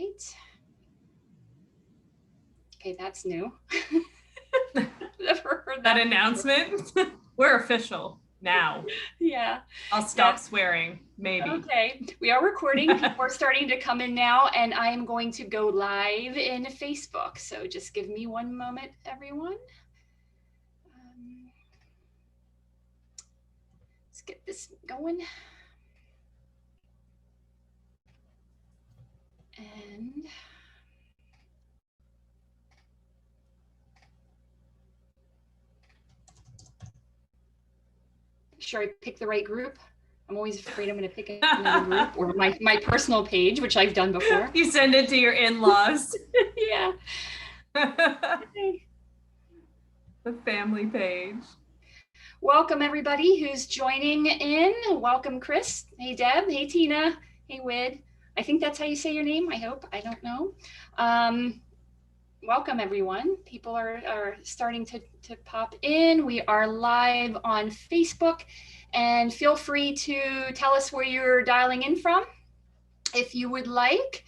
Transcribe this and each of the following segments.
right. Okay, that's new. Never heard that announcement. We're official now. Yeah. I'll stop swearing, maybe. Okay, we are recording. People are starting to come in now, and I am going to go live in Facebook. So just give me one moment, everyone. Let's get this going. And make sure I pick the right group. I'm always afraid I'm going to pick another group or my personal page, which I've done before. You send it to your in-laws. Yeah. The family page. Welcome everybody who's joining in. Welcome Chris. Hey Deb. Hey Tina. Hey Wid. I think that's how you say your name. I hope. I don't know. Welcome everyone. People are starting to pop in. We are live on Facebook, and feel free to tell us where you're dialing in from if you would like.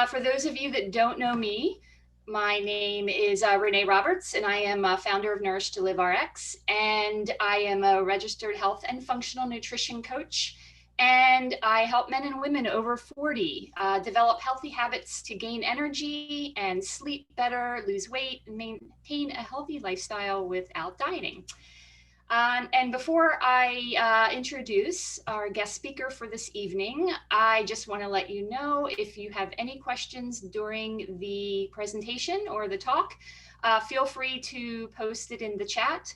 For those of you that don't know me, my name is Renee Roberts, and I am a founder of Nourish to Live RX, and I am a registered health and functional nutrition coach. And I help men and women over 40 develop healthy habits to gain energy and sleep better, lose weight, and maintain a healthy lifestyle without dieting. And before I introduce our guest speaker for this evening, I just want to let you know, if you have any questions during the presentation or the talk, feel free to post it in the chat,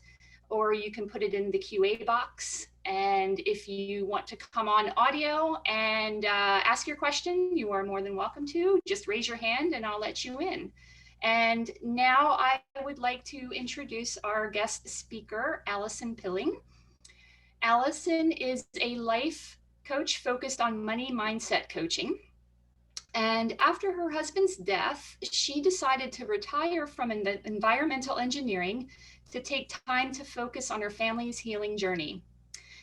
or you can put it in the QA box. And if you want to come on audio and ask your question, you are more than welcome to. Just raise your hand and I'll let you in. And now I would like to introduce our guest speaker, Allison Pilling. Allison is a life coach focused on money mindset coaching. And after her husband's death, she decided to retire from environmental engineering to take time to focus on her family's healing journey.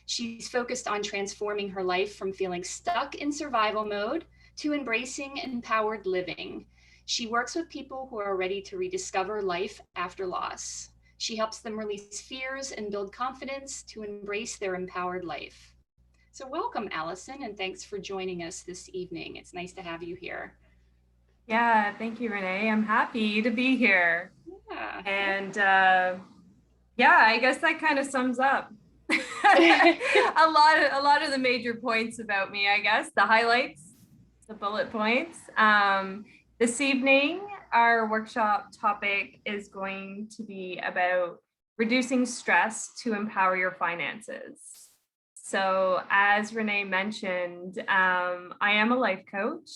She's focused on transforming her life from feeling stuck in survival mode to embracing empowered living. She works with people who are ready to rediscover life after loss. She helps them release fears and build confidence to embrace their empowered life. So welcome, Allison, and thanks for joining us this evening. It's nice to have you here. Yeah, thank you, Renee. I'm happy to be here. Yeah. And yeah, I guess that kind of sums up a lot of the major points about me, I guess, the highlights, the bullet points. This evening, our workshop topic is going to be about reducing stress to empower your finances. So as Renee mentioned, I am a life coach,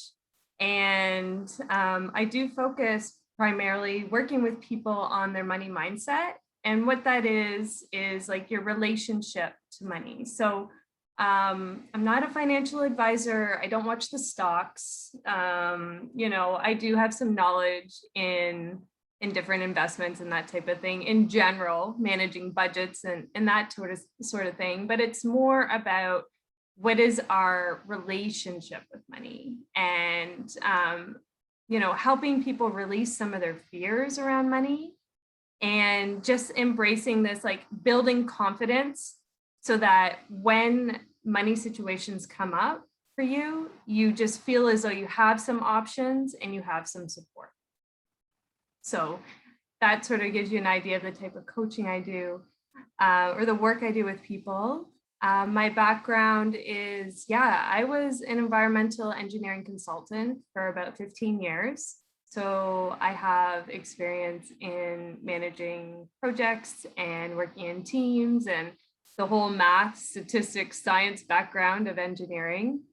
and I do focus primarily working with people on their money mindset. And what that is like your relationship to money. So I'm not a financial advisor. I don't watch the stocks. I do have some knowledge in different investments and that type of thing, in general, managing budgets and that sort of thing. But it's more about what is our relationship with money, and helping people release some of their fears around money, and just embracing this, like building confidence so that when money situations come up for you, you just feel as though you have some options and you have some support. So that sort of gives you an idea of the type of coaching I do, or the work I do with people. My background is, I was an environmental engineering consultant for about 15 years. So I have experience in managing projects and working in teams and the whole math, statistics, science background of engineering.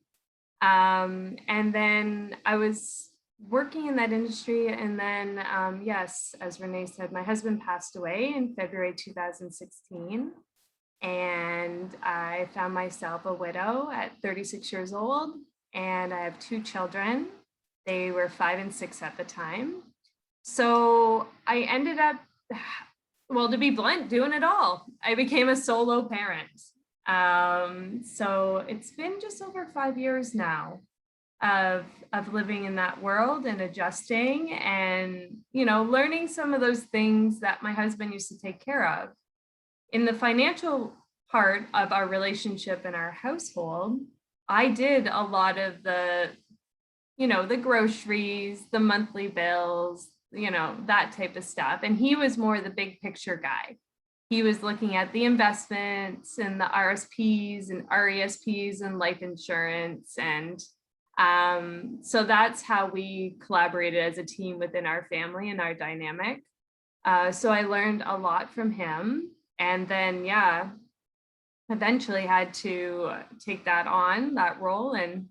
And then I was working in that industry. And then, yes, as Renee said, my husband passed away in February 2016. And I found myself a widow at 36 years old. And I have 2 children. They were 5 and 6 at the time. So I ended up, well, to be blunt, doing it all. I became a solo parent. So it's been just over 5 years now. of living in that world and adjusting and, learning some of those things that my husband used to take care of. In the financial part of our relationship in our household, I did a lot of the groceries, the monthly bills, that type of stuff. And he was more the big picture guy. He was looking at the investments and the RSPs and RESPs and life insurance. And so that's how we collaborated as a team within our family and our dynamic. So I learned a lot from him. And then, eventually had to take that role and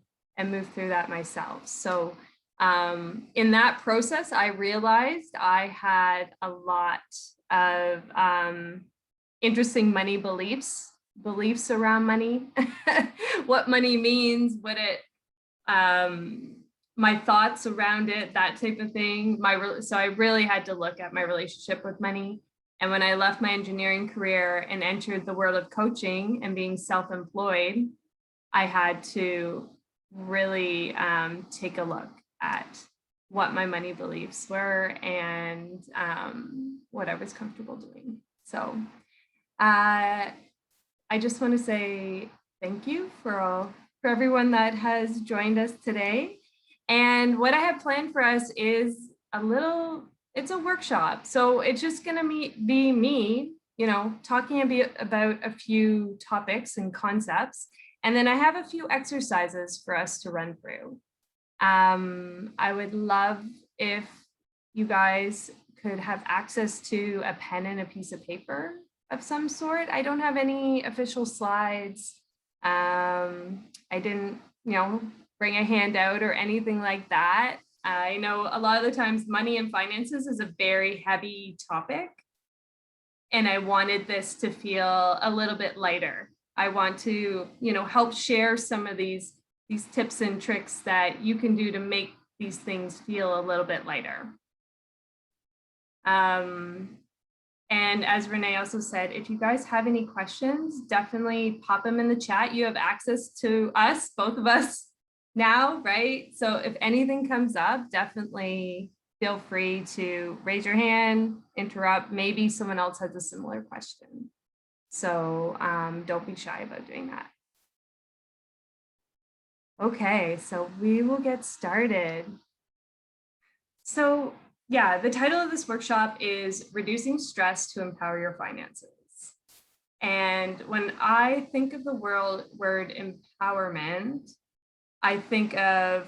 move through that myself. So in that process, I realized I had a lot of interesting money beliefs around money, what money means, my thoughts around it, that type of thing. So I really had to look at my relationship with money. And when I left my engineering career and entered the world of coaching and being self-employed, I had to really take a look at what my money beliefs were and what I was comfortable doing. So I just want to say thank you for everyone that has joined us today. And what I have planned for us is it's a workshop. So it's just going to be me, talking a bit about a few topics and concepts. And then I have a few exercises for us to run through. I would love if you guys could have access to a pen and a piece of paper of some sort. I don't have any official slides. I didn't, bring a handout or anything like that. I know a lot of the times money and finances is a very heavy topic. And I wanted this to feel a little bit lighter. I want to, help share some of these tips and tricks that you can do to make these things feel a little bit lighter. And as Renee also said, if you guys have any questions, definitely pop them in the chat. You have access to us, both of us now, right? So if anything comes up, definitely feel free to raise your hand, interrupt. Maybe someone else has a similar question. So don't be shy about doing that. Okay, so we will get started. So the title of this workshop is Reducing Stress to Empower Your Finances. And when I think of the word empowerment, I think of,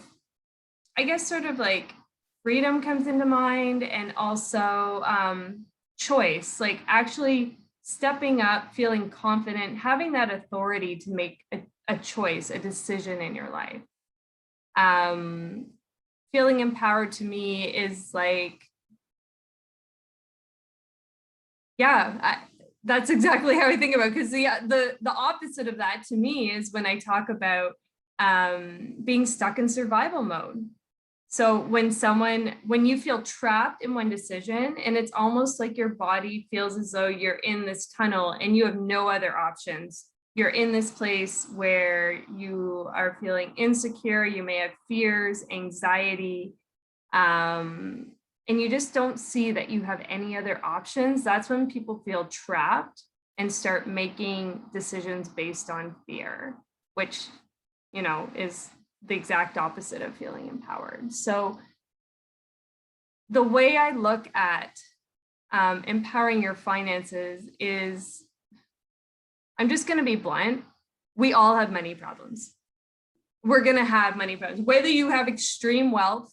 sort of like freedom comes into mind, and also choice, like actually stepping up, feeling confident, having that authority to make a choice, a decision in your life. Feeling empowered to me is like, that's exactly how I think about it. Because the opposite of that to me is when I talk about being stuck in survival mode. So when you feel trapped in one decision, and it's almost like your body feels as though you're in this tunnel and you have no other options. You're in this place where you are feeling insecure, you may have fears, anxiety, and you just don't see that you have any other options. That's when people feel trapped and start making decisions based on fear, which, is the exact opposite of feeling empowered. So the way I look at empowering your finances is, I'm just going to be blunt. We all have money problems. We're going to have money problems, whether you have extreme wealth,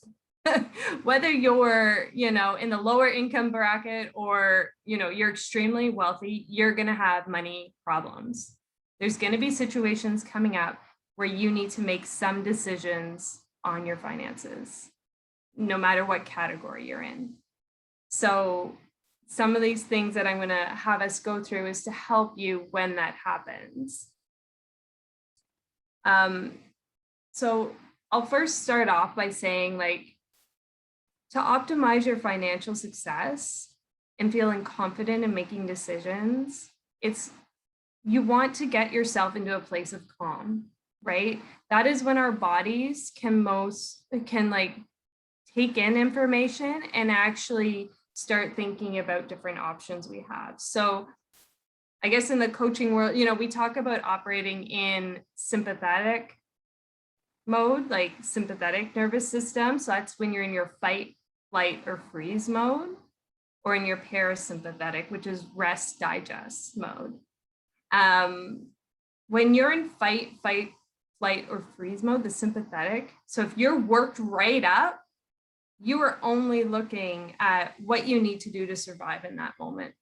whether you're, in the lower income bracket or, you're extremely wealthy, you're going to have money problems. There's going to be situations coming up where you need to make some decisions on your finances, no matter what category you're in. So some of these things that I'm going to have us go through is to help you when that happens. So I'll first start off by saying, to optimize your financial success and feeling confident in making decisions, you want to get yourself into a place of calm. right? That is when our bodies can like take in information and actually start thinking about different options we have. So I guess in the coaching world, we talk about operating in sympathetic mode, like sympathetic nervous system. So that's when you're in your fight, flight, or freeze mode, or in your parasympathetic, which is rest, digest mode. When you're in fight, flight, or freeze mode, the sympathetic, so if you're worked right up, you are only looking at what you need to do to survive in that moment.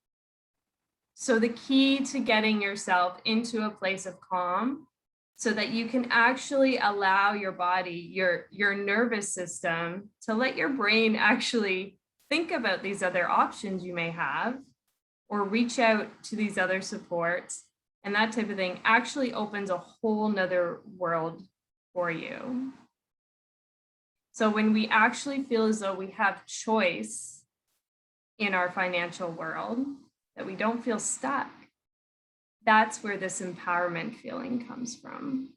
So the key to getting yourself into a place of calm so that you can actually allow your body, your nervous system, to let your brain actually think about these other options you may have, or reach out to these other supports, and that type of thing actually opens a whole nother world for you. So when we actually feel as though we have choice in our financial world, that we don't feel stuck, that's where this empowerment feeling comes from.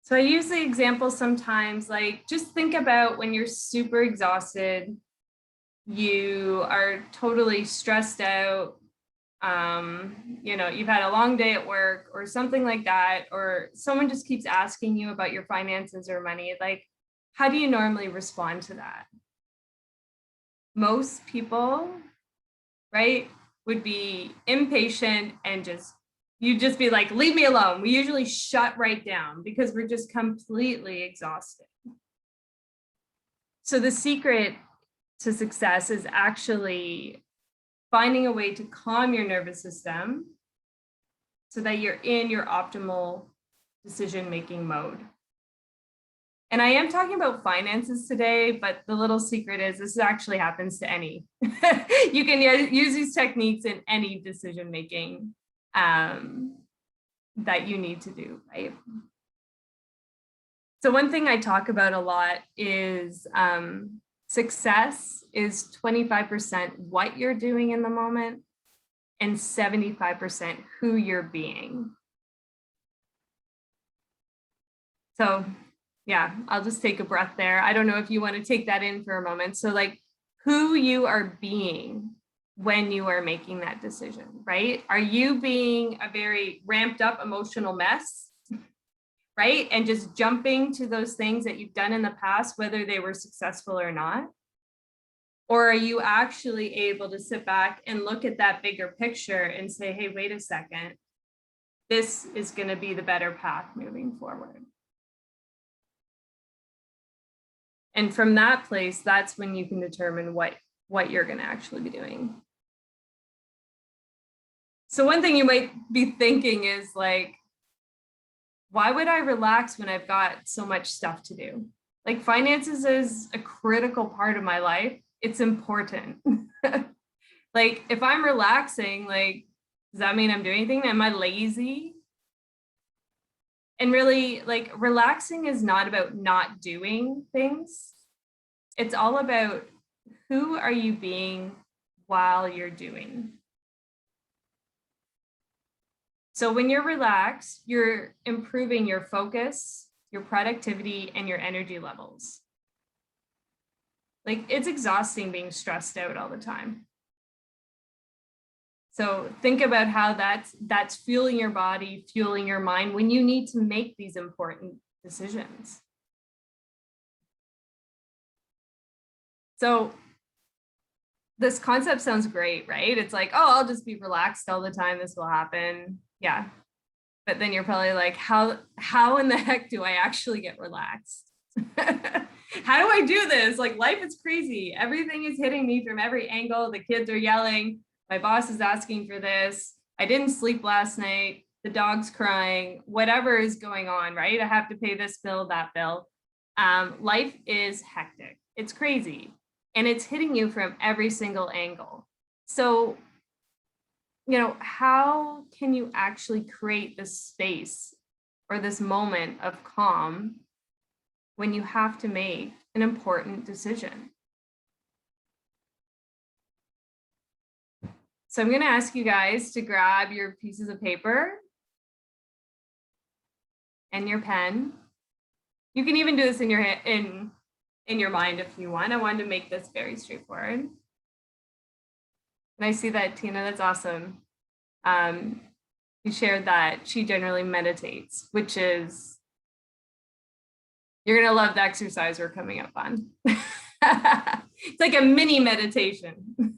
So I use the example sometimes, like, just think about when you're super exhausted, you are totally stressed out, you've had a long day at work or something like that, or someone just keeps asking you about your finances or money. Like, how do you normally respond to that? Most people, right, would be impatient and you'd just be like, leave me alone. We usually shut right down because we're just completely exhausted. So the secret to success is actually finding a way to calm your nervous system so that you're in your optimal decision-making mode. And I am talking about finances today, but the little secret is this actually happens to any. You can use these techniques in any decision-making that you need to do, right? So one thing I talk about a lot is success is 25% what you're doing in the moment and 75% who you're being. So yeah, I'll just take a breath there. I don't know if you want to take that in for a moment. So like who you are being when you are making that decision, right? Are you being a very ramped up emotional mess, right? And just jumping to those things that you've done in the past, whether they were successful or not? Or are you actually able to sit back and look at that bigger picture and say, hey, wait a second, this is going to be the better path moving forward? And from that place, that's when you can determine what you're going to actually be doing. So one thing you might be thinking is like, why would I relax when I've got so much stuff to do? Like finances is a critical part of my life. It's important. Like if I'm relaxing, like, does that mean I'm doing anything? Am I lazy? And really, like, relaxing is not about not doing things. It's all about who are you being while you're doing. So when you're relaxed, you're improving your focus, your productivity, and your energy levels. Like, it's exhausting being stressed out all the time. So think about how that's fueling your body, fueling your mind when you need to make these important decisions. So this concept sounds great, right? It's like, oh, I'll just be relaxed all the time. This will happen. Yeah. But then you're probably like, how in the heck do I actually get relaxed? How do I do this? Like, life is crazy. Everything is hitting me from every angle. The kids are yelling. My boss is asking for this. I didn't sleep last night. The dog's crying. Whatever is going on, right? I have to pay this bill, that bill. Life is hectic. It's crazy. And it's hitting you from every single angle. So, how can you actually create this space or this moment of calm when you have to make an important decision? So I'm going to ask you guys to grab your pieces of paper and your pen. You can even do this in your mind if you want. I wanted to make this very straightforward. And I see that, Tina, that's awesome. You shared that she generally meditates, which is, you're going to love the exercise we're coming up on. It's like a mini meditation.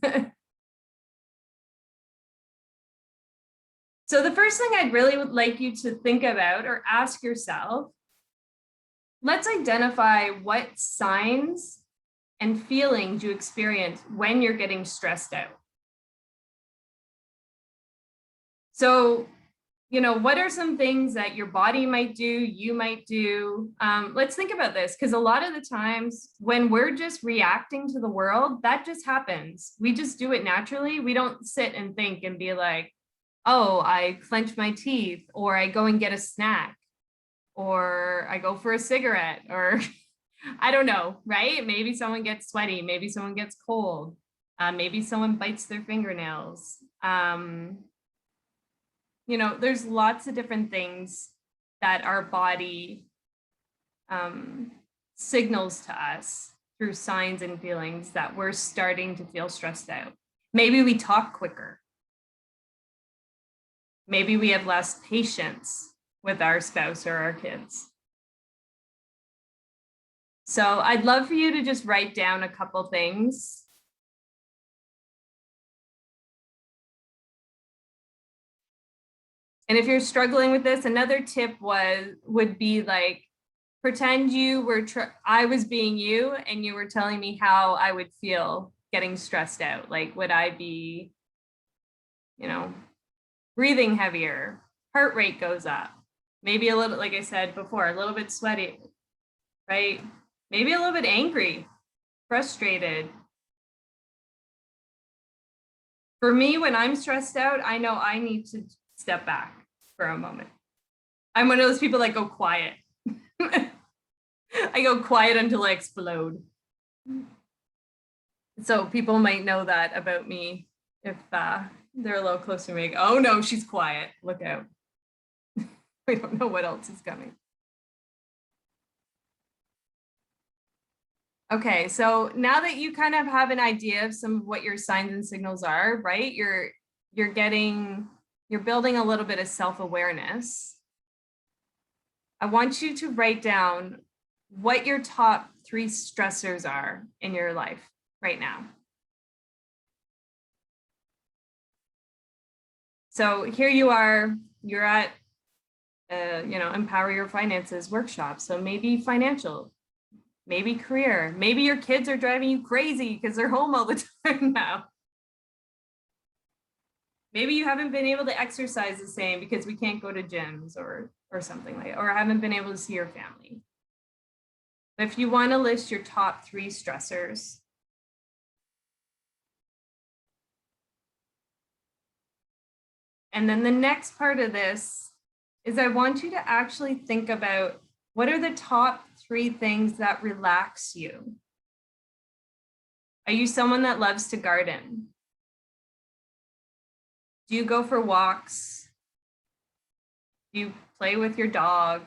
So the first thing I'd really would like you to think about or ask yourself, let's identify what signs and feelings you experience when you're getting stressed out. So, what are some things that your body might do, you might do? Let's think about this, because a lot of the times when we're just reacting to the world, that just happens. We just do it naturally. We don't sit and think and be like, oh, I clench my teeth, or I go and get a snack, or I go for a cigarette, or I don't know, right? Maybe someone gets sweaty, maybe someone gets cold, maybe someone bites their fingernails. There's lots of different things that our body signals to us through signs and feelings that we're starting to feel stressed out. Maybe we talk quicker. Maybe we have less patience with our spouse or our kids. So I'd love for you to just write down a couple things. And if you're struggling with this, another tip would be like, pretend I was being you and you were telling me how I would feel getting stressed out. Like, would I be, breathing heavier, heart rate goes up, maybe a little, like I said before, a little bit sweaty, right? Maybe a little bit angry, frustrated. For me, when I'm stressed out, I know I need to step back for a moment. I'm one of those people that go quiet. I go quiet until I explode. So people might know that about me if they're a little closer to me. Oh no, she's quiet. Look out. We don't know what else is coming. Okay, so now that you kind of have an idea of some of what your signs and signals are, right? You're building a little bit of self-awareness. I want you to write down what your top 3 stressors are in your life right now. So here you are, you're at, Empower Your Finances workshop. So maybe financial, maybe career, maybe your kids are driving you crazy because they're home all the time now. Maybe you haven't been able to exercise the same because we can't go to gyms or something like that, or haven't been able to see your family. But if you want to list your top 3 stressors, and then the next part of this is I want you to actually think about what are the top 3 things that relax you? Are you someone that loves to garden? Do you go for walks? Do you play with your dog?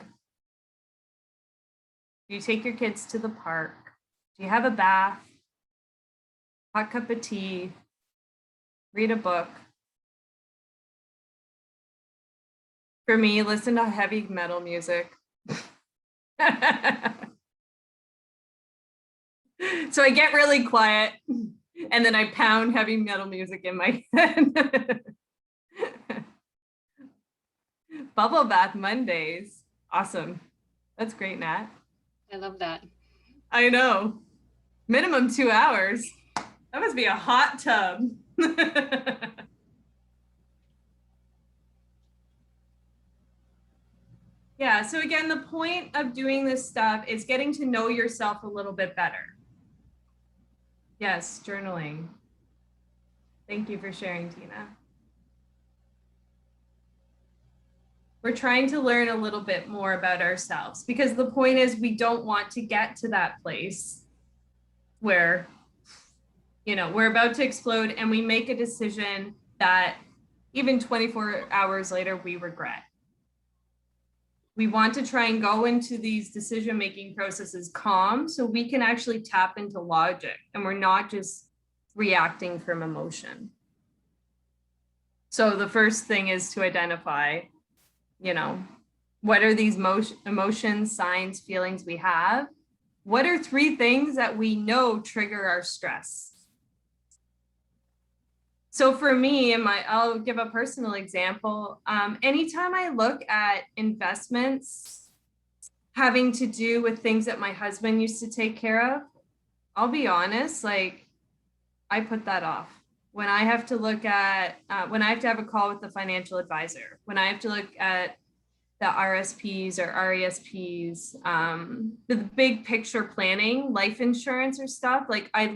Do you take your kids to the park? Do you have a bath? Hot cup of tea? Read a book? For me, listen to heavy metal music. So I get really quiet and then I pound heavy metal music in my head. Bubble bath Mondays. Awesome. That's great, Nat. I love that. I know. Minimum 2 hours. That must be a hot tub. Yeah, so again, the point of doing this stuff is getting to know yourself a little bit better. Yes, journaling. Thank you for sharing, Tina. We're trying to learn a little bit more about ourselves because the point is we don't want to get to that place where, we're about to explode and we make a decision that even 24 hours later, we regret. We want to try and go into these decision-making processes calm so we can actually tap into logic and we're not just reacting from emotion. So the first thing is to identify, what are these emotions, signs, feelings we have? What are 3 things that we know trigger our stress? So for me, I'll give a personal example. Anytime I look at investments having to do with things that my husband used to take care of, I'll be honest, like I put that off. When I have to look at, when I have to have a call with the financial advisor, when I have to look at the RSPs or RESPs, the big picture planning, life insurance or stuff, like I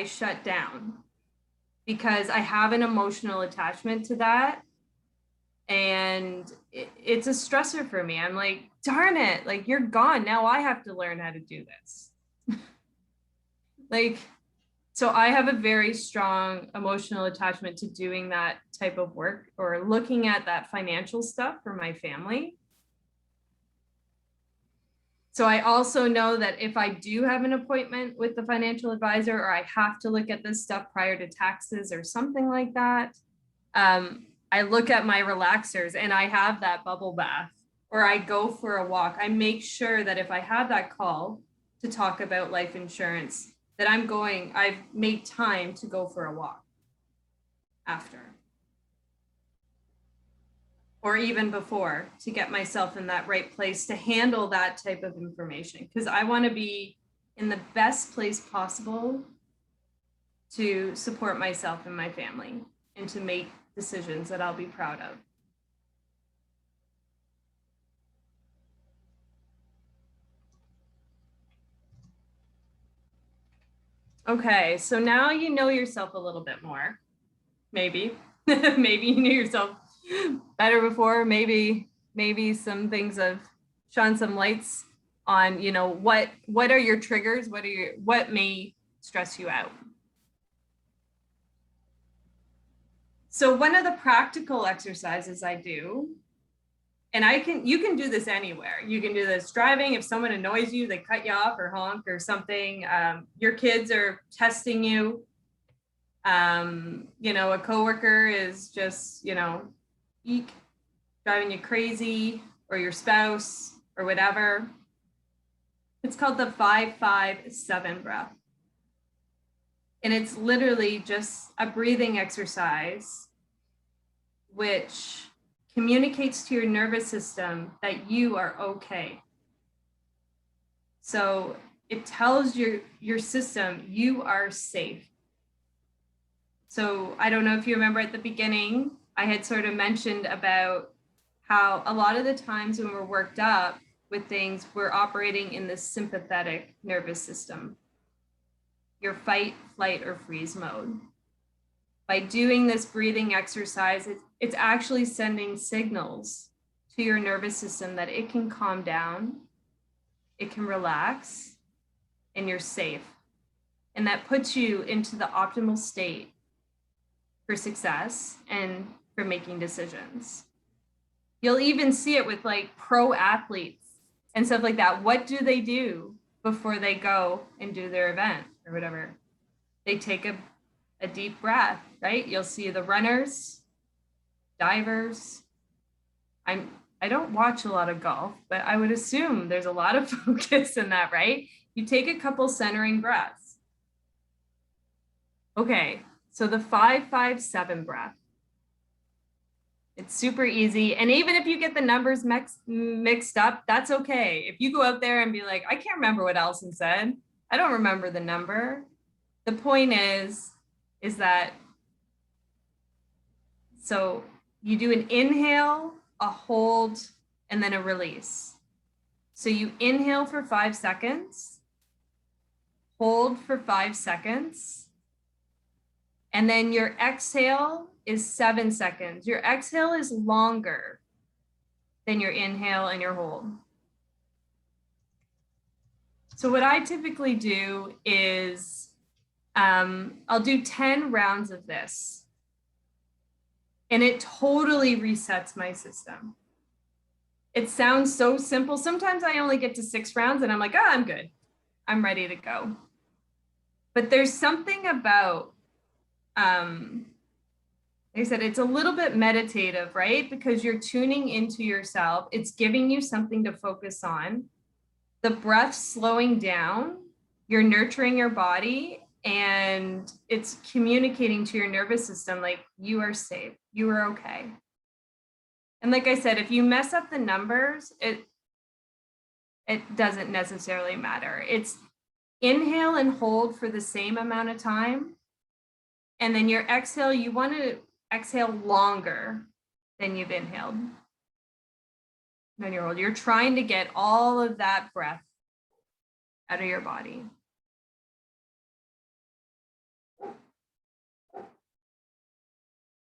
shut down because I have an emotional attachment to that. And it's a stressor for me. I'm like, darn it, like you're gone. Now I have to learn how to do this. So I have a very strong emotional attachment to doing that type of work or looking at that financial stuff for my family. So I also know that if I do have an appointment with the financial advisor or I have to look at this stuff prior to taxes or something like that, I look at my relaxers and I have that bubble bath or I go for a walk. I make sure that if I have that call to talk about life insurance, that I've made time to go for a walk after. Or even before, to get myself in that right place to handle that type of information. Because I want to be in the best place possible to support myself and my family and to make decisions that I'll be proud of. Okay, so now you know yourself a little bit more. Maybe. Maybe you knew yourself better before. Maybe some things have shone some lights on, what are your triggers? What may stress you out? So one of the practical exercises I do, and you can do this anywhere. You can do this driving. If someone annoys you, they cut you off or honk or something. Your kids are testing you. A coworker is just, eek, driving you crazy, or your spouse or whatever. It's called the 5-5-7 breath. And it's literally just a breathing exercise which communicates to your nervous system that you are okay. So it tells your system you are safe. So I don't know if you remember at the beginning, I had sort of mentioned about how a lot of the times when we're worked up with things, we're operating in the sympathetic nervous system, your fight, flight, or freeze mode. By doing this breathing exercise, it's actually sending signals to your nervous system that it can calm down, it can relax, and you're safe. And that puts you into the optimal state for success and for making decisions. You'll even see it with like pro athletes and stuff like that. What do they do before they go and do their event or whatever? They take a deep breath, right? You'll see the runners, divers. I don't watch a lot of golf, but I would assume there's a lot of focus in that, right? You take a couple centering breaths. Okay, so the 5-5-7 breath. It's super easy. And even if you get the numbers mixed up, that's okay. If you go out there and be like, I can't remember what Allison said. I don't remember the number. The point is that, so you do an inhale, a hold, and then a release. So you inhale for 5 seconds, hold for 5 seconds, and then your exhale is 7 seconds. Your exhale is longer than your inhale and your hold. So what I typically do is I'll do 10 rounds of this. And it totally resets my system. It sounds so simple. Sometimes I only get to 6 rounds and I'm like, oh, I'm good. I'm ready to go. But there's something about, like I said, it's a little bit meditative, right? Because you're tuning into yourself. It's giving you something to focus on. The breath slowing down, you're nurturing your body, and it's communicating to your nervous system like you are safe, you are okay. And like I said, if you mess up the numbers, it doesn't necessarily matter. It's inhale and hold for the same amount of time. And then your exhale, you want to exhale longer than you've inhaled. Then you're hold. You're trying to get all of that breath out of your body.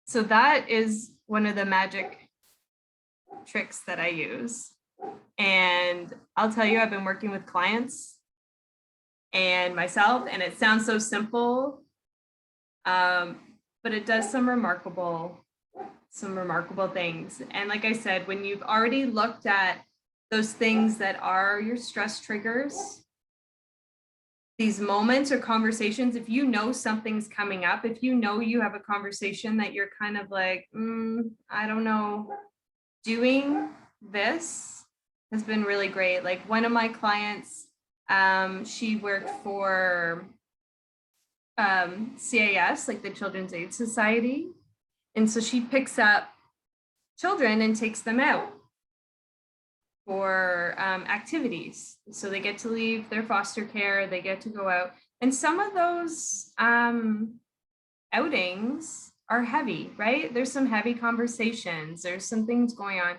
So that is one of the magic tricks that I use. And I'll tell you, I've been working with clients and myself, and it sounds so simple, but it does some remarkable things. And like I said, when you've already looked at those things that are your stress triggers, these moments or conversations, if you know something's coming up, if you know you have a conversation that you're kind of like, I don't know, doing this has been really great. Like one of my clients, she worked for CAS, like the Children's Aid Society. And so she picks up children and takes them out for activities. So they get to leave their foster care, they get to go out. And some of those outings are heavy, right? There's some heavy conversations, there's some things going on.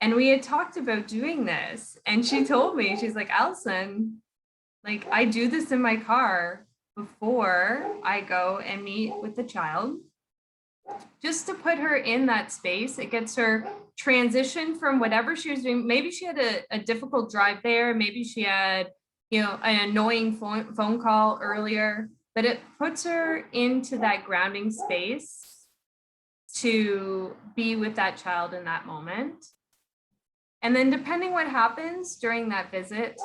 And we had talked about doing this. And she told me, she's like, Allison, like I do this in my car before I go and meet with the child, just to put her in that space. It gets her transition from whatever she was doing. Maybe she had a difficult drive there. Maybe she had, an annoying phone call earlier, but it puts her into that grounding space to be with that child in that moment. And then depending what happens during that visit,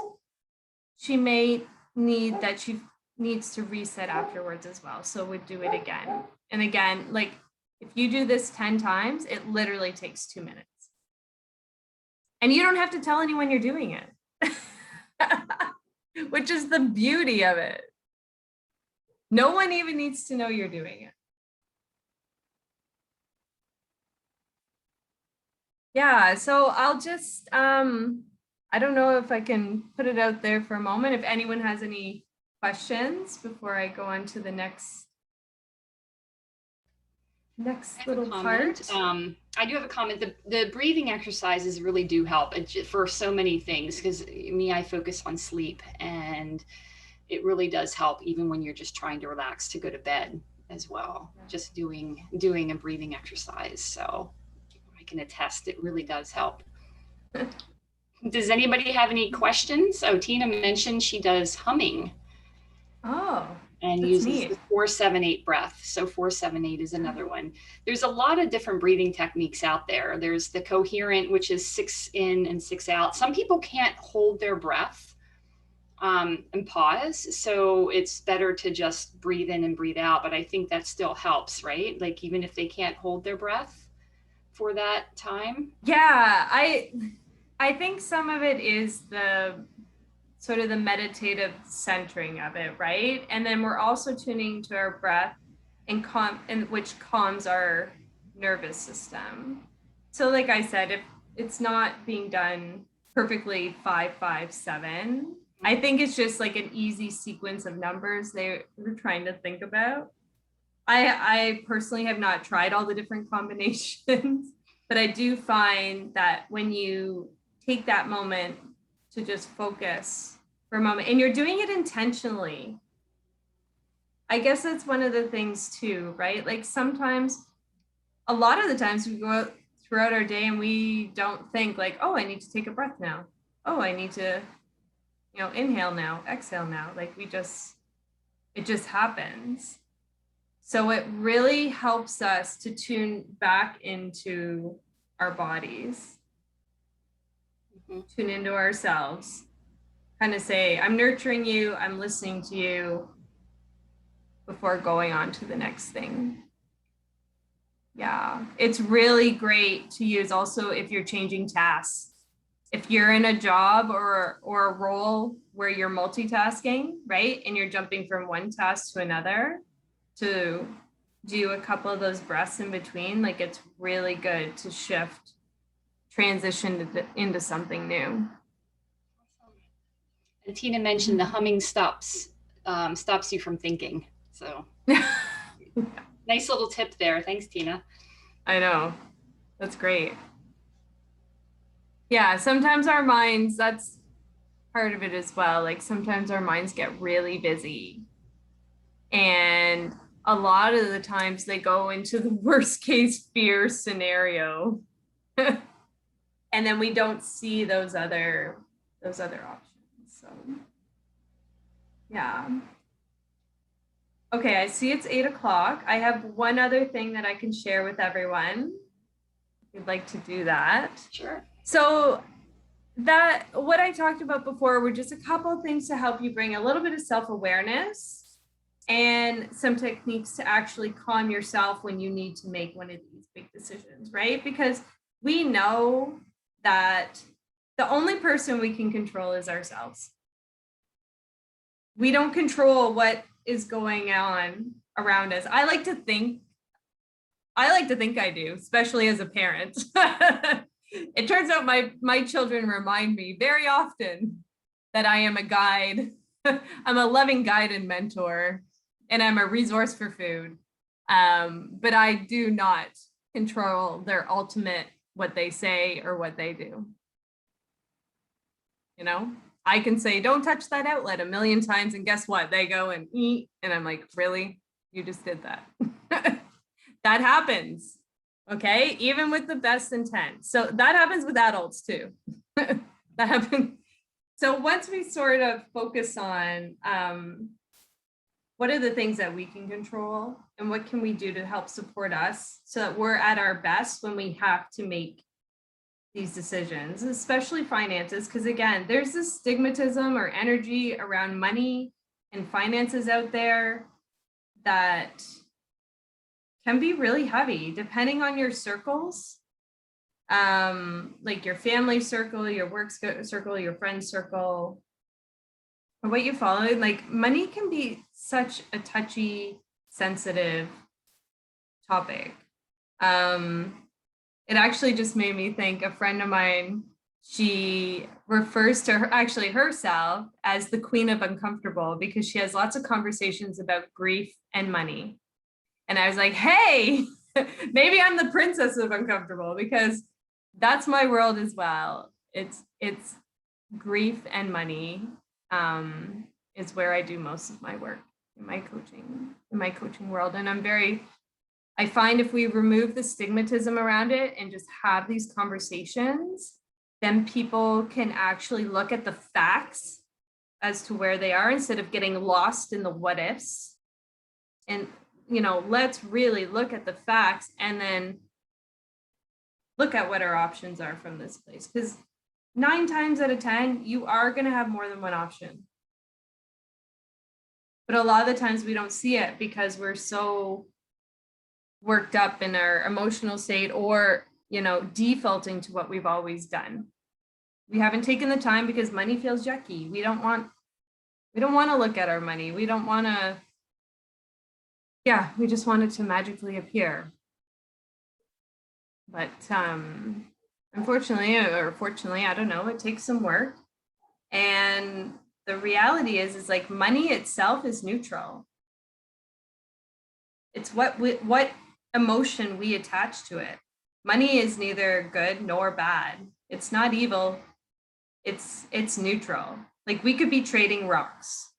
she may need that she needs to reset afterwards as well. So we'd do it again. And again, like if you do this 10 times, it literally takes 2 minutes. And you don't have to tell anyone you're doing it, which is the beauty of it. No one even needs to know you're doing it. Yeah, so I'll just, I don't know if I can put it out there for a moment. If anyone has any questions before I go on to the next little part. I do have a comment. The breathing exercises really do help for so many things, because I focus on sleep, and it really does help even when you're just trying to relax to go to bed as well. Yeah. Just doing a breathing exercise. So I can attest it really does help. Does anybody have any questions? Oh, Tina mentioned she does humming. Oh. And That's uses neat. the 4-7-8 breath. So 4-7-8 is another one. There's a lot of different breathing techniques out there. There's the coherent, which is 6 in and 6 out. Some people can't hold their breath and pause. So it's better to just breathe in and breathe out. But I think that still helps, right? Like even if they can't hold their breath for that time. Yeah, I think some of it is the sort of the meditative centering of it, right? And then we're also tuning to our breath and which calms our nervous system. So like I said, if it's not being done perfectly 5, 5, 7, I think it's just like an easy sequence of numbers they were trying to think about. I personally have not tried all the different combinations, but I do find that when you take that moment to just focus for a moment, and you're doing it intentionally. I guess that's one of the things too, right? Like sometimes, a lot of the times we go out throughout our day and we don't think like, oh, I need to take a breath now. Oh, I need to, inhale now, exhale now. Like It just happens. So it really helps us to tune back into our bodies, tune into ourselves, kind of say, I'm nurturing you, I'm listening to you before going on to the next thing. Yeah, it's really great to use also if you're changing tasks. If you're in a job or a role where you're multitasking, right? And you're jumping from one task to another, to do a couple of those breaths in between, like it's really good to shift, transition into something new. And Tina mentioned the humming stops you from thinking. So nice little tip there. Thanks, Tina. I know. That's great. Yeah, sometimes our minds, that's part of it as well. Like sometimes our minds get really busy. And a lot of the times they go into the worst case fear scenario. And then we don't see those other options. So yeah. Okay, I see it's 8 o'clock. I have one other thing that I can share with everyone. If you'd like to do that. Sure. So that what I talked about before were just a couple of things to help you bring a little bit of self-awareness and some techniques to actually calm yourself when you need to make one of these big decisions, right? Because we know that the only person we can control is ourselves. We don't control what is going on around us. I like to think I do, especially as a parent. It turns out my children remind me very often that I am a guide. I'm a loving guide and mentor, and I'm a resource for food. But I do not control their ultimate, what they say or what they do. You know, I can say, don't touch that outlet a million times, and guess what? They go and eat. And I'm like, really? You just did that. That happens. Okay, even with the best intent. So that happens with adults too. That happens. So once we sort of focus on what are the things that we can control and what can we do to help support us so that we're at our best when we have to make these decisions, especially finances, because again, there's this stigmatism or energy around money and finances out there that can be really heavy depending on your circles, like your family circle, your work circle, your friend circle, or what you follow. Like money can be such a touchy, sensitive topic. It actually just made me think, a friend of mine, she refers to herself as the queen of uncomfortable because she has lots of conversations about grief and money. And I was like, hey, maybe I'm the princess of uncomfortable because that's my world as well. It's grief and money is where I do most of my work in my coaching world. And I find if we remove the stigmatism around it and just have these conversations, then people can actually look at the facts as to where they are instead of getting lost in the what ifs. And, you know, let's really look at the facts and then look at what our options are from this place. Because 9 times out of 10, you are going to have more than one option. But a lot of the times we don't see it because we're so worked up in our emotional state or, you know, defaulting to what we've always done. We haven't taken the time because money feels yucky. We don't want to look at our money. We don't want to, we just want it to magically appear. But unfortunately, or fortunately, I don't know, it takes some work. And the reality is like money itself is neutral. It's what emotion we attach to it. Money is neither good nor bad. It's not evil. It's neutral. Like we could be trading rocks.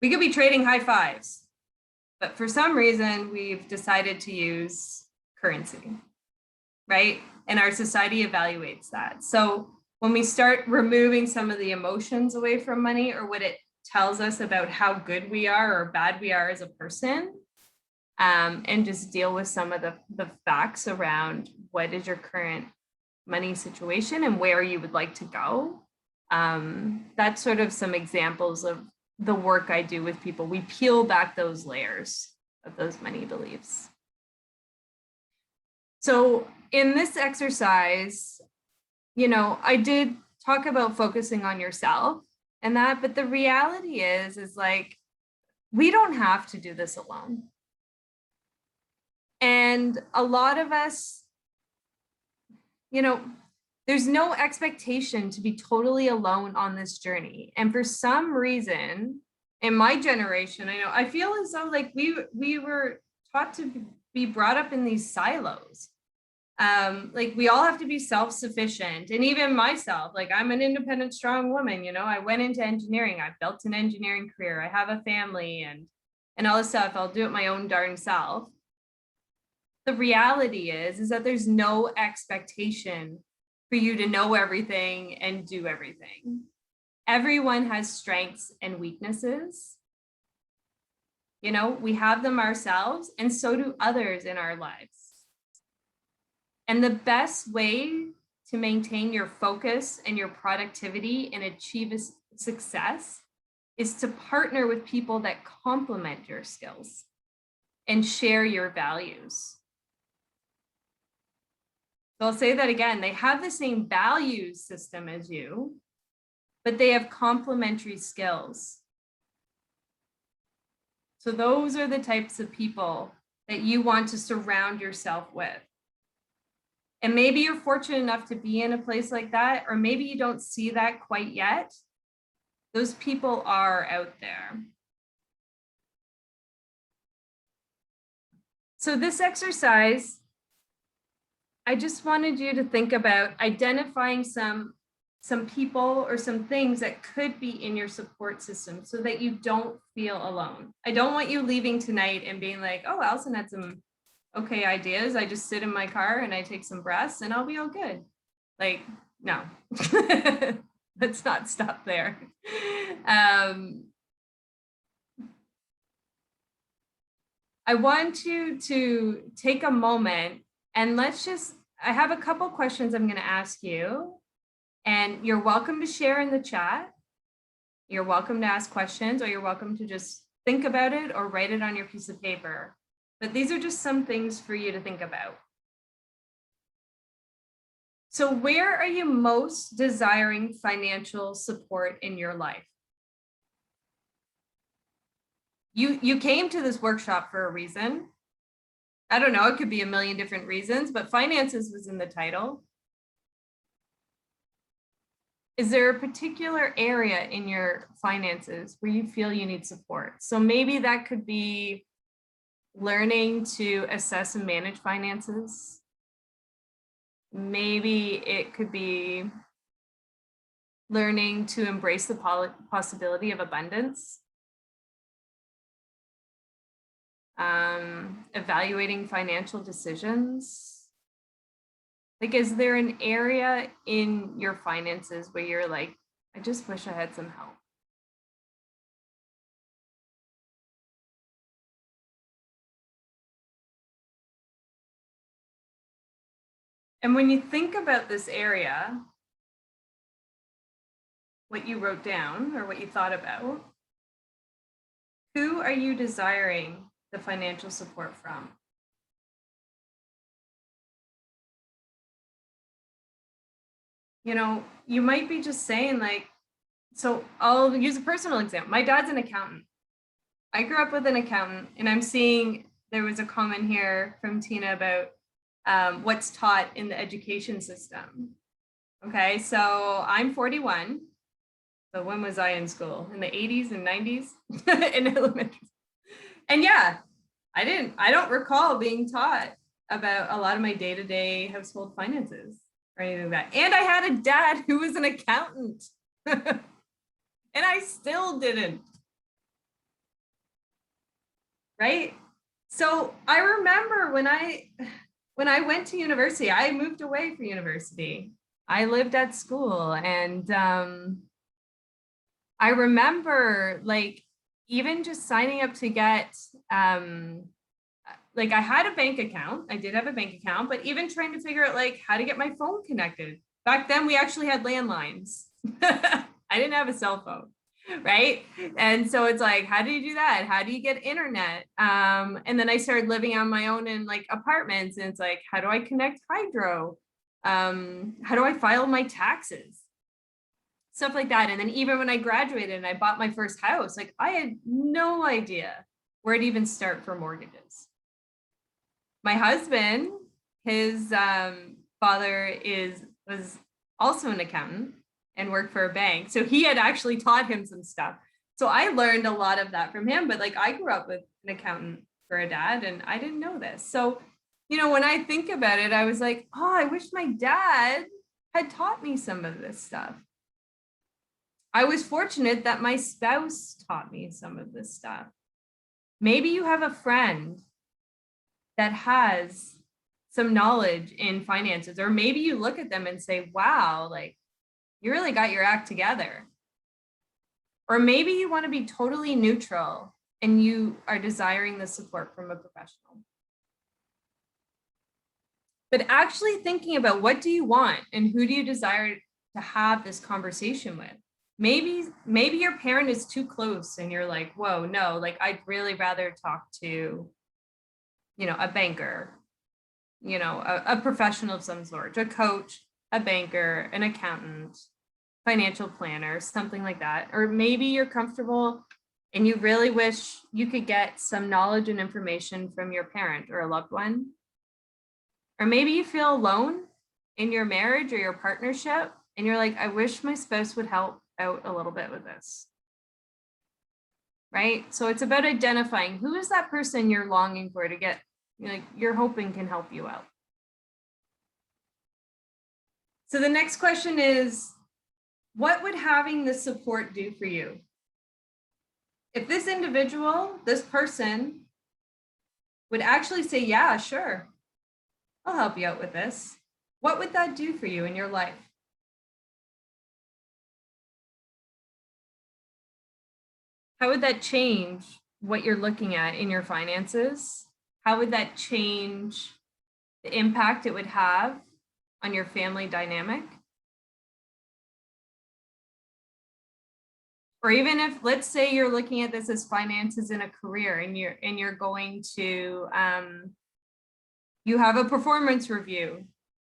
We could be trading high fives. But for some reason, we've decided to use currency, right? And our society evaluates that. So when we start removing some of the emotions away from money or what it tells us about how good we are or bad we are as a person, and just deal with some of the facts around what is your current money situation and where you would like to go. That's sort of some examples of the work I do with people. We peel back those layers of those money beliefs. So in this exercise, you know, I did talk about focusing on yourself and that, but the reality is like, we don't have to do this alone. And a lot of us, you know, there's no expectation to be totally alone on this journey. And for some reason, in my generation, I feel as though like we were taught to be brought up in these silos. Like we all have to be self-sufficient. And even myself, like I'm an independent, strong woman, you know, I went into engineering, I built an engineering career, I have a family and all this stuff. I'll do it my own darn self. The reality is that there's no expectation for you to know everything and do everything. Everyone has strengths and weaknesses. You know, we have them ourselves, and so do others in our lives. And the best way to maintain your focus and your productivity and achieve success is to partner with people that complement your skills and share your values. So I'll say that again, they have the same values system as you, but they have complementary skills. So those are the types of people that you want to surround yourself with. And maybe you're fortunate enough to be in a place like that, or maybe you don't see that quite yet. Those people are out there. So this exercise, I just wanted you to think about identifying some people or some things that could be in your support system so that you don't feel alone. I don't want you leaving tonight and being like, oh, Allison had some okay ideas. I just sit in my car and I take some breaths and I'll be all good. Like, no, let's not stop there. I want you to take a moment and I have a couple questions I'm going to ask you, and you're welcome to share in the chat. You're welcome to ask questions, or you're welcome to just think about it or write it on your piece of paper. But these are just some things for you to think about. So where are you most desiring financial support in your life? You came to this workshop for a reason. I don't know, it could be a million different reasons, but finances was in the title. Is there a particular area in your finances where you feel you need support? So maybe that could be learning to assess and manage finances. Maybe it could be learning to embrace the possibility of abundance. Evaluating financial decisions. Like, is there an area in your finances where you're like, I just wish I had some help? And when you think about this area, what you wrote down or what you thought about, who are you desiring the financial support from? You know, you might be just saying like, so I'll use a personal example. My dad's an accountant. I grew up with an accountant, and I'm seeing there was a comment here from Tina about what's taught in the education system. Okay, so I'm 41. So when was I in school? In the 80s and 90s in elementary. And yeah, I don't recall being taught about a lot of my day-to-day household finances or anything like that. And I had a dad who was an accountant. And I still didn't. Right? So I remember when I went to university, I moved away for university. I lived at school, and I remember like even just signing up to get, like I had a bank account. I did have a bank account, but even trying to figure out like how to get my phone connected. Back then we actually had landlines. I didn't have a cell phone, right? And so it's like, how do you do that? How do you get internet? And then I started living on my own in like apartments, and it's like, how do I connect hydro? How do I file my taxes? Stuff like that. And then even when I graduated and I bought my first house, like I had no idea where to even start for mortgages. My husband, his father was also an accountant and worked for a bank. So he had actually taught him some stuff. So I learned a lot of that from him, but like I grew up with an accountant for a dad and I didn't know this. So, you know, when I think about it, I was like, oh, I wish my dad had taught me some of this stuff. I was fortunate that my spouse taught me some of this stuff. Maybe you have a friend that has some knowledge in finances, or maybe you look at them and say, wow, like you really got your act together. Or maybe you want to be totally neutral and you are desiring the support from a professional. But actually thinking about what do you want and who do you desire to have this conversation with? Maybe your parent is too close and you're like, whoa, no, like I'd really rather talk to, you know, a banker, you know, a professional of some sort, a coach, a banker, an accountant, financial planner, something like that. Or maybe you're comfortable and you really wish you could get some knowledge and information from your parent or a loved one. Or maybe you feel alone in your marriage or your partnership and you're like, I wish my spouse would help out a little bit with this. Right? So it's about identifying who is that person you're longing for to get, like you're hoping can help you out. So the next question is, what would having this support do for you? If this individual, this person would actually say, yeah, sure, I'll help you out with this. What would that do for you in your life? How would that change what you're looking at in your finances? How would that change the impact it would have on your family dynamic? Or even if, let's say you're looking at this as finances in a career and you're going to, you have a performance review,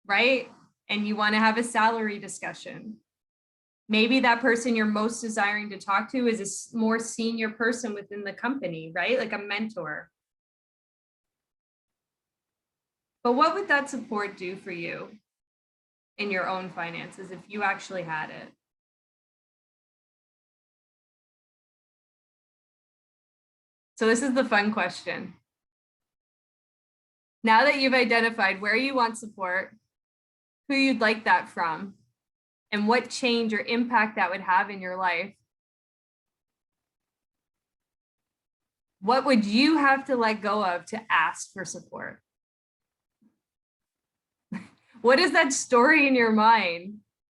right? And you want to have a salary discussion. Maybe that person you're most desiring to talk to is a more senior person within the company, right? Like a mentor. But what would that support do for you in your own finances if you actually had it? So this is the fun question. Now that you've identified where you want support, who you'd like that from, and what change or impact that would have in your life, what would you have to let go of to ask for support? What is that story in your mind?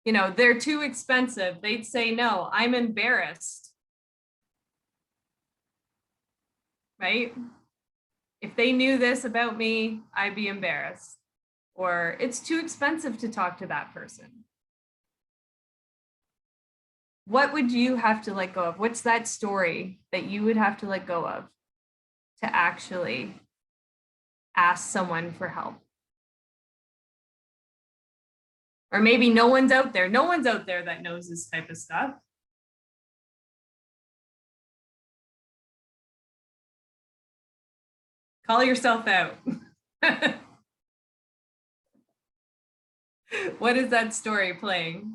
You know, they're too expensive. They'd say no, I'm embarrassed. Right? If they knew this about me, I'd be embarrassed. Or it's too expensive to talk to that person. What would you have to let go of? What's that story that you would have to let go of to actually ask someone for help? Or maybe no one's out there. No one's out there that knows this type of stuff. Call yourself out. What is that story playing?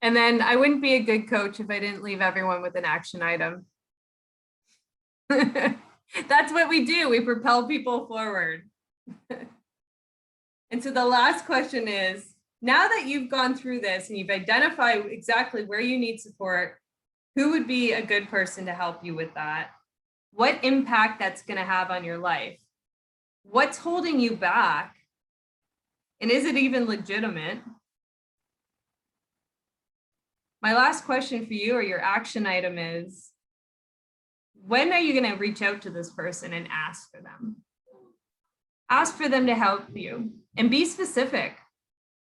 And then I wouldn't be a good coach if I didn't leave everyone with an action item. That's what we do. We propel people forward. And so the last question is, now that you've gone through this and you've identified exactly where you need support, who would be a good person to help you with that? what impact that's going to have on your life. What's holding you back? And is it even legitimate? My last question for you, or your action item, is when are you going to reach out to this person and ask for them? Ask for them to help you and be specific.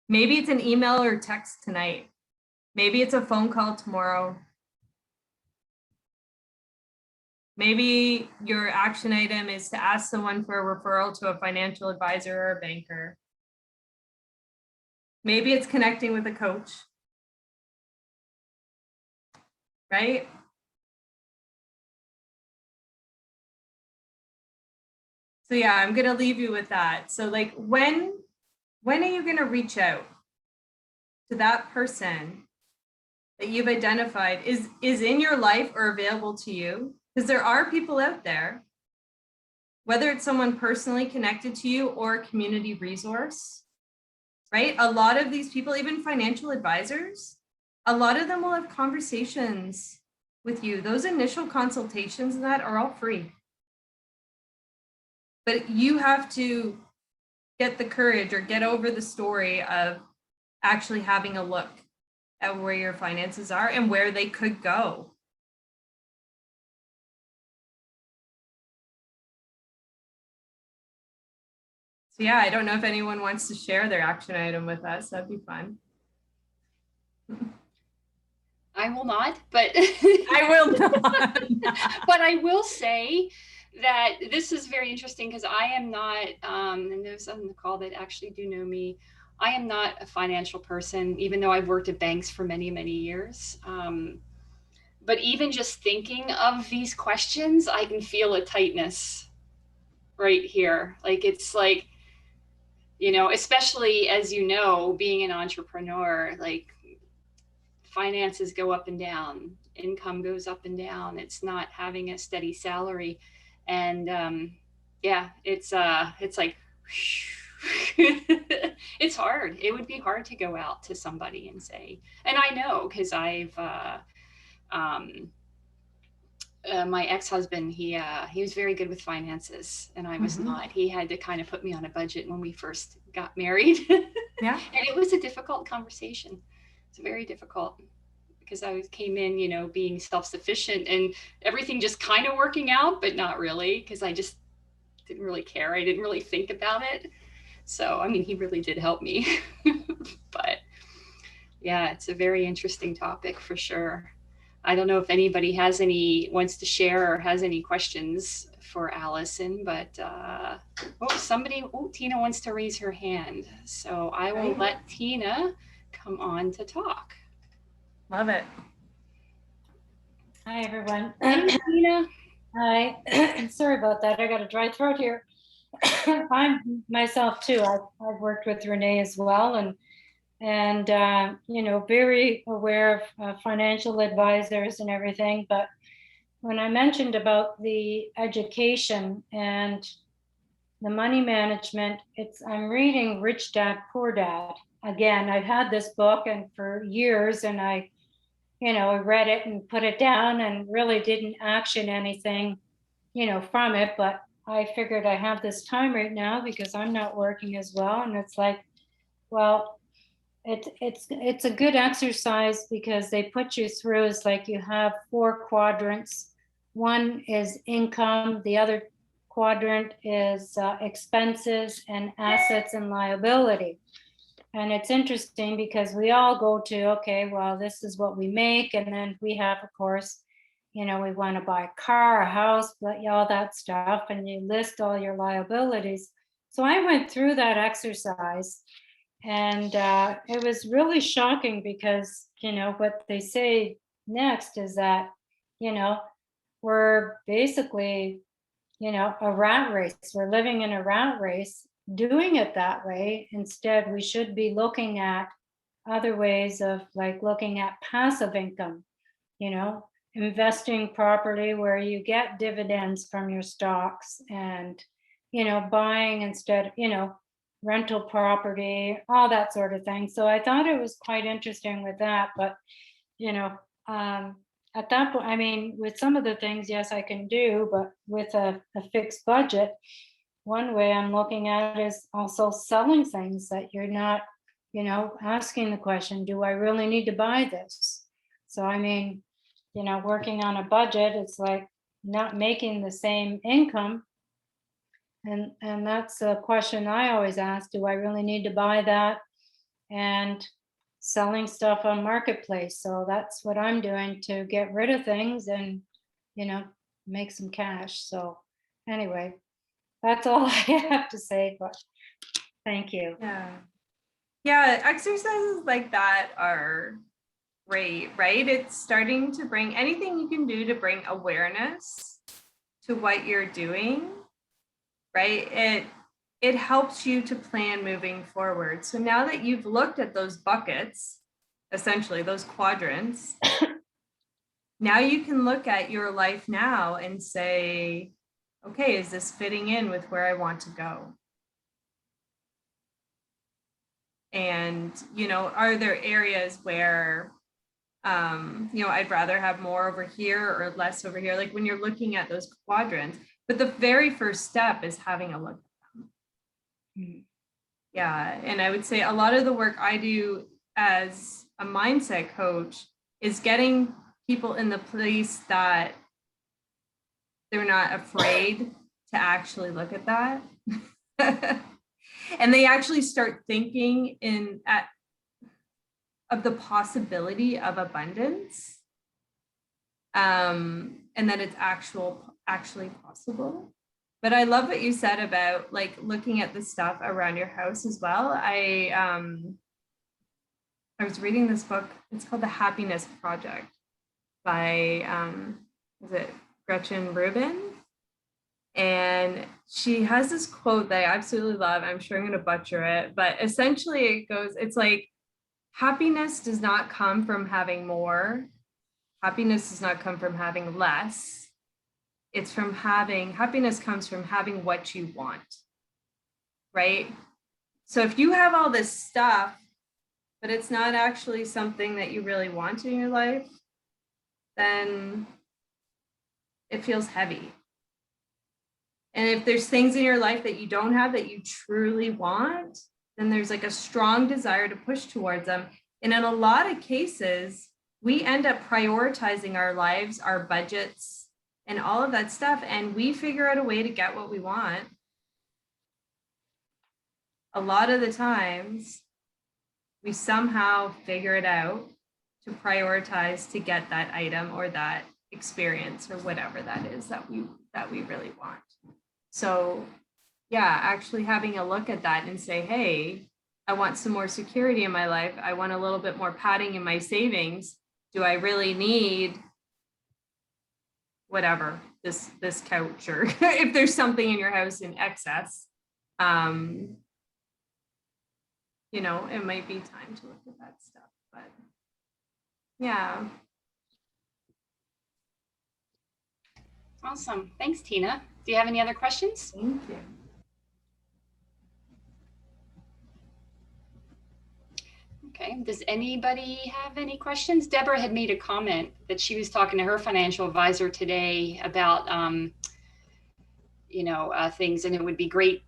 Maybe it's an email or text tonight. Maybe it's a phone call tomorrow. Maybe your action item is to ask someone for a referral to a financial advisor or a banker. Maybe it's connecting with a coach, right? So yeah, I'm going to leave you with that. So like, when are you going to reach out to that person that you've identified is in your life or available to you? Because there are people out there, whether it's someone personally connected to you or a community resource, right? A lot of these people, even financial advisors, a lot of them will have conversations with you. Those initial consultations and that are all free. But you have to get the courage or get over the story of actually having a look at where your finances are and where they could go. So yeah, I don't know if anyone wants to share their action item with us. That'd be fun. I will not, but I will not. but I will say that this is very interesting because I am not, and there's some on the call that actually do know me. I am not a financial person, even though I've worked at banks for many, many years. But even just thinking of these questions, I can feel a tightness right here. Like, it's like, you know, especially as you know, being an entrepreneur, like finances go up and down, income goes up and down. It's not having a steady salary. And yeah, it's like, it's hard. It would be hard to go out to somebody and say, and I know, because I've, my ex-husband, he was very good with finances and I was not. He had to kind of put me on a budget when we first got married. Yeah. And it was a difficult conversation. It's very difficult because I came in, you know, being self-sufficient and everything just kind of working out, but not really, because I just didn't really care. I didn't really think about it. So, I mean, he really did help me. But yeah, it's a very interesting topic for sure. I don't know if anybody wants to share or has any questions for Allison, but Tina wants to raise her hand. So I will let Tina come on to talk. Love it. Hi, everyone. Hey, Tina. Hi. Sorry about that. I got a dry throat here. I'm myself too. I've worked with Renee as well, and you know, very aware of financial advisors and everything. But when I mentioned about the education and the money management, I'm reading Rich Dad, Poor Dad. Again, I've had this book and for years, and I read it and put it down and really didn't action anything, you know, from it. But I figured I have this time right now because I'm not working as well. And it's like, well, it's a good exercise because they put you through, it's like you have 4 quadrants. One is income, the other quadrant is expenses and assets and liability. And it's interesting because we all go to, okay, well, this is what we make. And then we have, of course, you know, we want to buy a car, a house, all that stuff. And you list all your liabilities. So I went through that exercise and it was really shocking because, you know, what they say next is that, you know, we're basically, you know, a rat race. We're living in a rat race doing it that way. Instead, we should be looking at other ways of like looking at passive income, you know, investing properly where you get dividends from your stocks and, you know, buying instead, you know, rental property, all that sort of thing. So I thought it was quite interesting with that. But, you know, at that point, I mean, with some of the things, yes, I can do, but with a fixed budget, one way I'm looking at it is also selling things that you're not, asking the question, do I really need to buy this? So, I mean, working on a budget, it's like not making the same income. And that's a question I always ask, do I really need to buy that? And selling stuff on Marketplace. So that's what I'm doing to get rid of things and, make some cash. So anyway, that's all I have to say, but thank you. Yeah, exercises like that are great, right? It's starting to bring anything you can do to bring awareness to what you're doing, right? It helps you to plan moving forward. So now that you've looked at those buckets, essentially those quadrants, now you can look at your life now and say, okay, is this fitting in with where I want to go? And, are there areas where, I'd rather have more over here or less over here? Like when you're looking at those quadrants, but the very first step is having a look at them. Mm-hmm. Yeah. And I would say a lot of the work I do as a mindset coach is getting people in the place that they're not afraid to actually look at that. And they actually start thinking of the possibility of abundance, and that it's actually possible. But I love what you said about like looking at the stuff around your house as well. I was reading this book. It's called The Happiness Project by is it Gretchen Rubin? And she has this quote that I absolutely love. I'm sure I'm going to butcher it, but essentially it's like, happiness does not come from having more. Happiness does not come from having less. Happiness comes from having what you want, right? So if you have all this stuff, but it's not actually something that you really want in your life, then it feels heavy. And if there's things in your life that you don't have that you truly want, then there's like a strong desire to push towards them. And in a lot of cases, we end up prioritizing our lives, our budgets, and all of that stuff. And we figure out a way to get what we want. A lot of the times, we somehow figure it out to prioritize to get that item or that experience or whatever that is that we really want. So yeah, actually having a look at that and say, hey, I want some more security in my life. I want a little bit more padding in my savings. Do I really need whatever, this couch, or if there's something in your house in excess, it might be time to look at that stuff. But yeah. Awesome. Thanks, Tina. Do you have any other questions? Thank you. Okay. Does anybody have any questions? Deborah had made a comment that she was talking to her financial advisor today about, things, and it would be great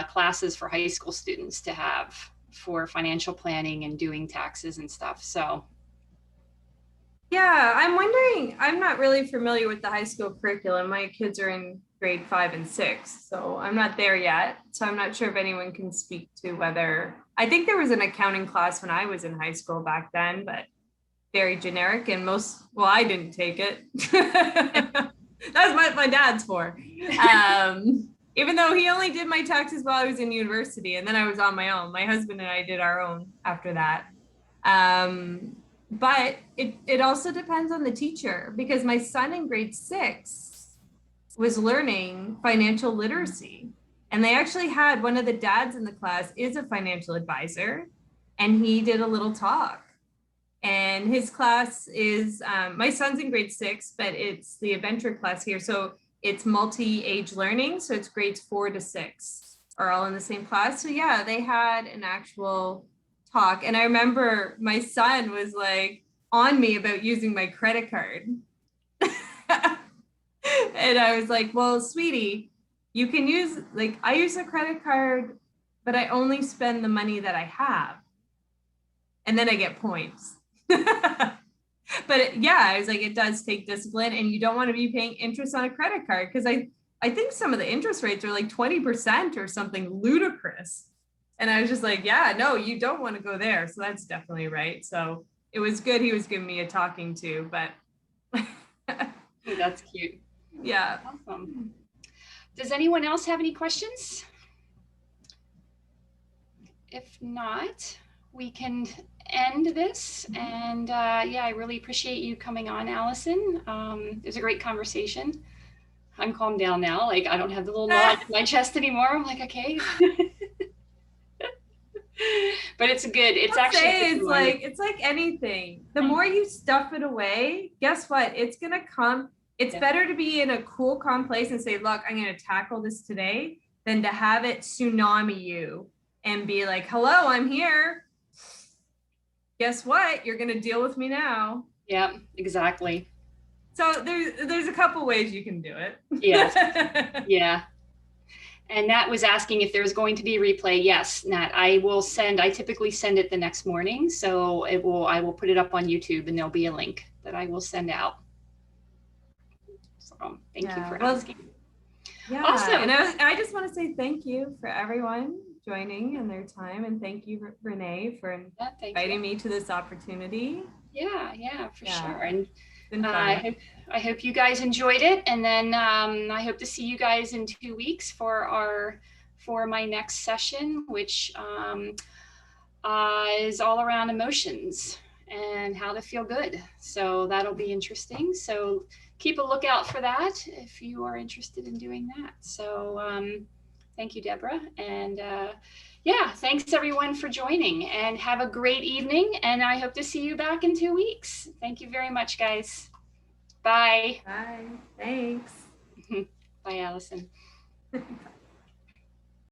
classes for high school students to have for financial planning and doing taxes and stuff. So. Yeah, I'm wondering, I'm not really familiar with the high school curriculum. My kids are in grade 5 and 6, so I'm not there yet. So I'm not sure if anyone can speak to whether, I think there was an accounting class when I was in high school back then, but very generic, and I didn't take it. That's what my dad's for. Even though he only did my taxes while I was in university, and then I was on my own. My husband and I did our own after that. But it also depends on the teacher, because my son in grade 6 was learning financial literacy. And they actually had one of the dads in the class is a financial advisor, and he did a little talk. And his class is, my son's in grade 6, but it's the adventure class here. So it's multi-age learning. So it's grades 4 to 6 are all in the same class. So yeah, they had an actual talk. And I remember my son was like on me about using my credit card. And I was like, well, sweetie, you can use, like, I use a credit card, but I only spend the money that I have. And then I get points. But yeah, I was like, it does take discipline, and you don't want to be paying interest on a credit card, because I think some of the interest rates are like 20% or something ludicrous. And I was just like, yeah, no, you don't want to go there. So that's definitely right. So it was good. He was giving me a talking to, but That's cute. yeah. Awesome. Does anyone else have any questions? If not, we can end this. And yeah, I really appreciate you coming on, Allison. It was a great conversation. I'm calmed down now. Like, I don't have the little knot in my chest anymore. I'm like, okay. But it's good. It's actually it's like anything. The more you stuff it away, guess what? It's gonna come. It's better to be in a cool, calm place and say, look, I'm gonna tackle this today, than to have it tsunami you and be like, hello, I'm here. Guess what? You're gonna deal with me now. Yeah, exactly. So there's a couple ways you can do it. Yeah. Yeah. And Nat was asking if there's going to be a replay. Yes, Nat, I typically send it the next morning. So I will put it up on YouTube, and there'll be a link that I will send out. So thank you for asking. Yeah. Awesome. And I just want to say thank you for everyone joining and their time. And thank you, Renee, for inviting me to this opportunity. Yeah, for sure. And I hope you guys enjoyed it, and then I hope to see you guys in 2 weeks for my next session, which is all around emotions and how to feel good. So that'll be interesting. So keep a lookout for that if you are interested in doing that. So thank you, Deborah, and yeah, thanks everyone for joining, and have a great evening, and I hope to see you back in 2 weeks. Thank you very much, guys. Bye. Bye. Thanks. Bye, Allison. Bye.